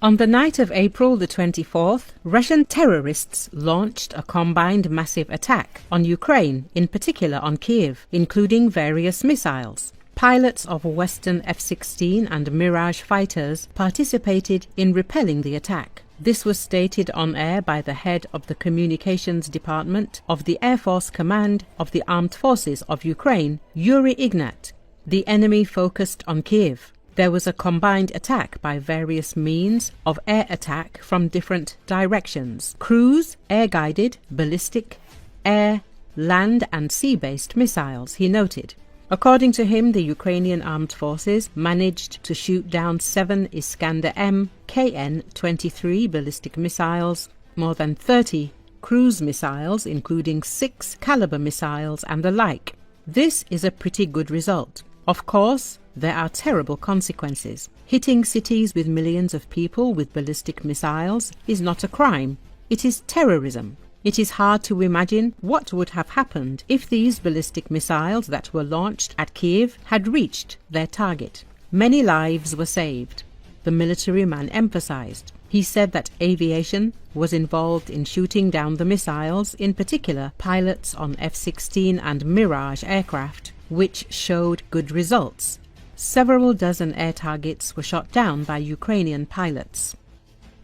On the night of April the 24th, Russian terrorists launched a combined massive attack on Ukraine, in particular on Kiev, including various missiles. Pilots of Western F-16 and Mirage fighters participated in repelling the attack. This was stated on air by the head of the Communications Department of the Air Force Command of the Armed Forces of Ukraine, Yuri Ignat. The enemy focused on Kiev. There was a combined attack by various means of air attack from different directions: cruise, air-guided, ballistic, air, land and sea-based missiles, he noted. According to him, the Ukrainian armed forces managed to shoot down 7 Iskander-M KN-23 ballistic missiles, more than 30 cruise missiles, including 6 Caliber missiles and the like. This is a pretty good result. Of course, there are terrible consequences. Hitting cities with millions of people with ballistic missiles is not a crime. It is terrorism. It is hard to imagine what would have happened if these ballistic missiles that were launched at Kiev had reached their target. Many lives were saved, the military man emphasized. He said that aviation was involved in shooting down the missiles, in particular pilots on F-16 and Mirage aircraft, which showed good results. Several dozen air targets were shot down by Ukrainian pilots.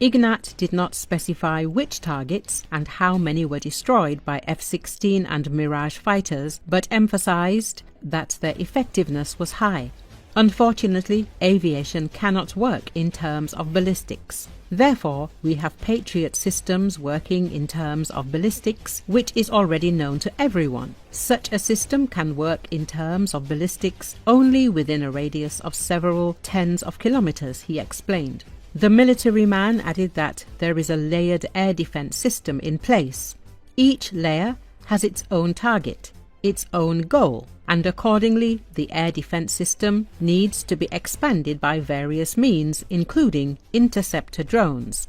Ignat did not specify which targets and how many were destroyed by F-16 and Mirage fighters, but emphasized that their effectiveness was high. Unfortunately, aviation cannot work in terms of ballistics. Therefore, we have Patriot systems working in terms of ballistics, which is already known to everyone. Such a system can work in terms of ballistics only within a radius of several tens of kilometers, he explained. The military man added that there is a layered air defense system in place. Each layer has its own target, its own goal, and accordingly the air defense system needs to be expanded by various means, including interceptor drones.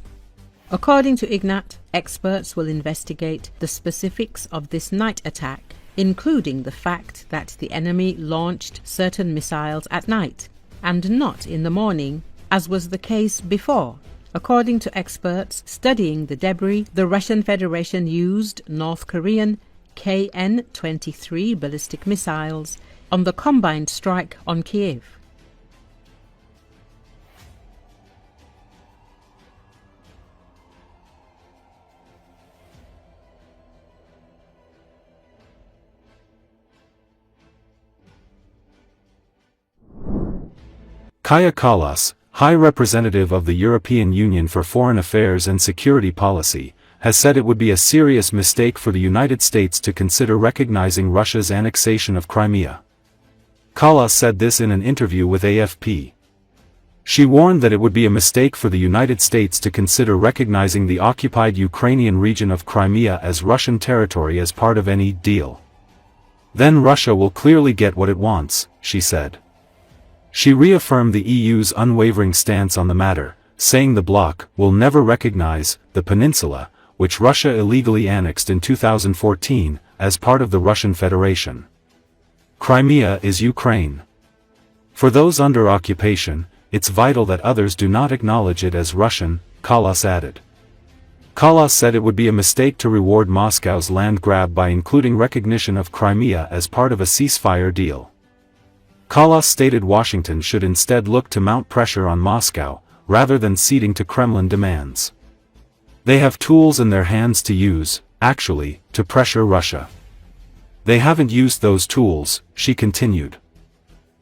According to Ignat, experts will investigate the specifics of this night attack, including the fact that the enemy launched certain missiles at night and not in the morning, as was the case before. According to experts studying the debris, the Russian Federation used North Korean KN-23 ballistic missiles on the combined strike on Kiev. Kaja Kallas, High Representative of the European Union for Foreign Affairs and Security Policy, has said it would be a serious mistake for the United States to consider recognizing Russia's annexation of Crimea. Kallas said this in an interview with AFP. She warned that it would be a mistake for the United States to consider recognizing the occupied Ukrainian region of Crimea as Russian territory as part of any deal. Then Russia will clearly get what it wants, she said. She reaffirmed the EU's unwavering stance on the matter, saying the bloc will never recognize the peninsula, which Russia illegally annexed in 2014, as part of the Russian Federation. Crimea is Ukraine. For those under occupation, it's vital that others do not acknowledge it as Russian, Kallas added. Kallas said it would be a mistake to reward Moscow's land grab by including recognition of Crimea as part of a ceasefire deal. Kallas stated Washington should instead look to mount pressure on Moscow, rather than ceding to Kremlin demands. They have tools in their hands to use, actually, to pressure Russia. They haven't used those tools, she continued.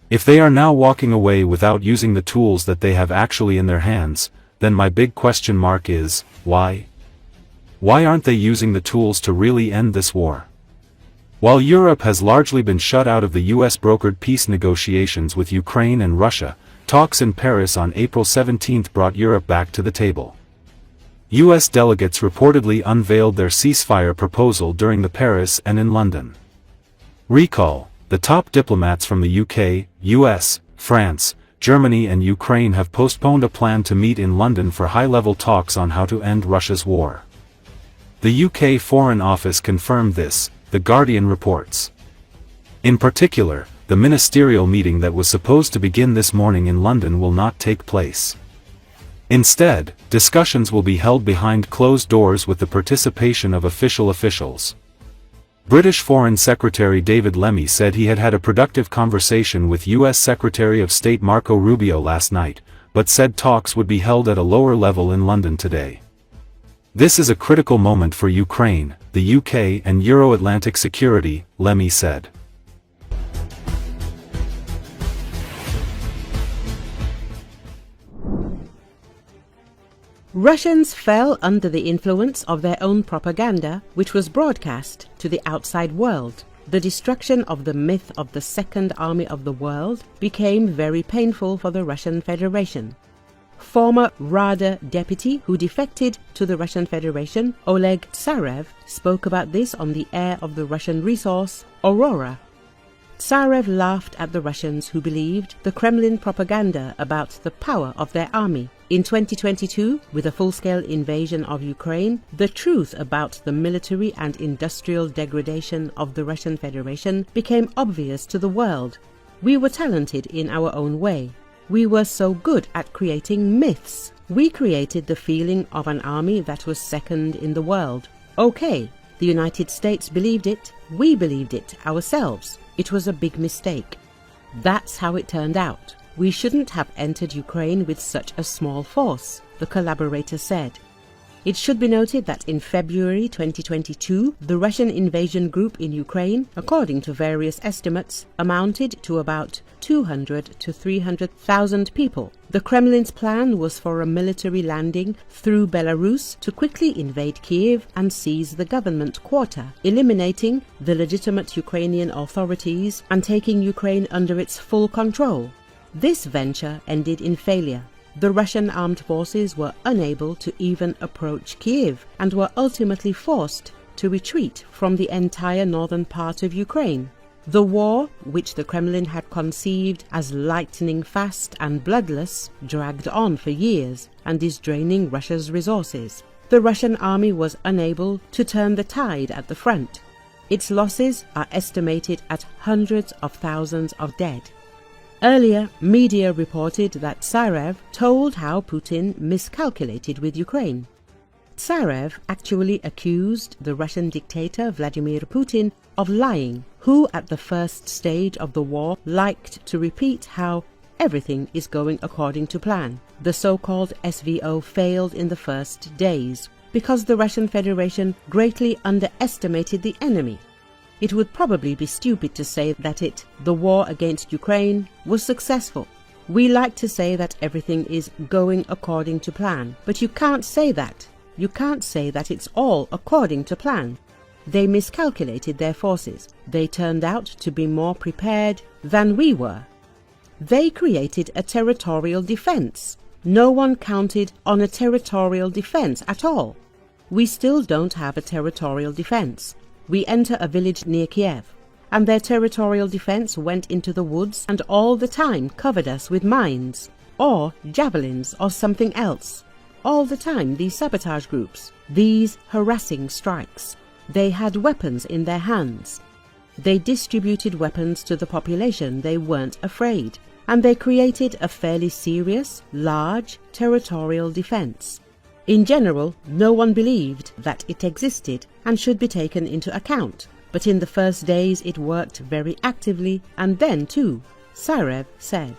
If they are now walking away without using the tools that they have actually in their hands, then my big question mark is, why? Why aren't they using the tools to really end this war? While Europe has largely been shut out of the US-brokered peace negotiations with Ukraine and Russia, talks in Paris on April 17 brought Europe back to the table. US delegates reportedly unveiled their ceasefire proposal during the Paris and in London. Recall, the top diplomats from the UK, US, France, Germany and Ukraine have postponed a plan to meet in London for high-level talks on how to end Russia's war. The UK Foreign Office confirmed this, The Guardian reports. In particular, the ministerial meeting that was supposed to begin this morning in London will not take place. Instead, discussions will be held behind closed doors with the participation of officials. British Foreign Secretary David Lemmy said he had had a productive conversation with U.S. Secretary of State Marco Rubio last night, but said talks would be held at a lower level in London today. This is a critical moment for Ukraine, the UK and Euro-Atlantic security, Lemmy said. Russians fell under the influence of their own propaganda, which was broadcast to the outside world. The destruction of the myth of the Second Army of the World became very painful for the Russian Federation. Former Rada deputy who defected to the Russian Federation, Oleg Tsarev, spoke about this on the air of the Russian resource Aurora. Tsarev laughed at the Russians who believed the Kremlin propaganda about the power of their army. In 2022, with a full-scale invasion of Ukraine, the truth about the military and industrial degradation of the Russian Federation became obvious to the world. We were talented in our own way. We were so good at creating myths. We created the feeling of an army that was second in the world. Okay, the United States believed it, we believed it ourselves. It was a big mistake. That's how it turned out. We shouldn't have entered Ukraine with such a small force, the collaborator said. It should be noted that in February 2022, the Russian invasion group in Ukraine, according to various estimates, amounted to about 200 to 300,000 people. The Kremlin's plan was for a military landing through Belarus to quickly invade Kiev and seize the government quarter, eliminating the legitimate Ukrainian authorities and taking Ukraine under its full control. This venture ended in failure. The Russian armed forces were unable to even approach Kiev and were ultimately forced to retreat from the entire northern part of Ukraine. The war, which the Kremlin had conceived as lightning fast and bloodless, dragged on for years and is draining Russia's resources. The Russian army was unable to turn the tide at the front. Its losses are estimated at hundreds of thousands of dead. Earlier, media reported that Tsarev told how Putin miscalculated with Ukraine. Tsarev actually accused the Russian dictator Vladimir Putin of lying, who at the first stage of the war liked to repeat how everything is going according to plan. The so-called SVO failed in the first days because the Russian Federation greatly underestimated the enemy. It would probably be stupid to say that the war against Ukraine, was successful. We like to say that everything is going according to plan, but you can't say that. You can't say that it's all according to plan. They miscalculated their forces. They turned out to be more prepared than we were. They created a territorial defense. No one counted on a territorial defense at all. We still don't have a territorial defense. We enter a village near Kiev, and their territorial defense went into the woods and all the time covered us with mines, or javelins, or something else. All the time, these sabotage groups, these harassing strikes. They had weapons in their hands. They distributed weapons to the population. They weren't afraid. And they created a fairly serious, large territorial defense. In general, no one believed that it existed and should be taken into account. But in the first days it worked very actively, and then too, Tsarev said.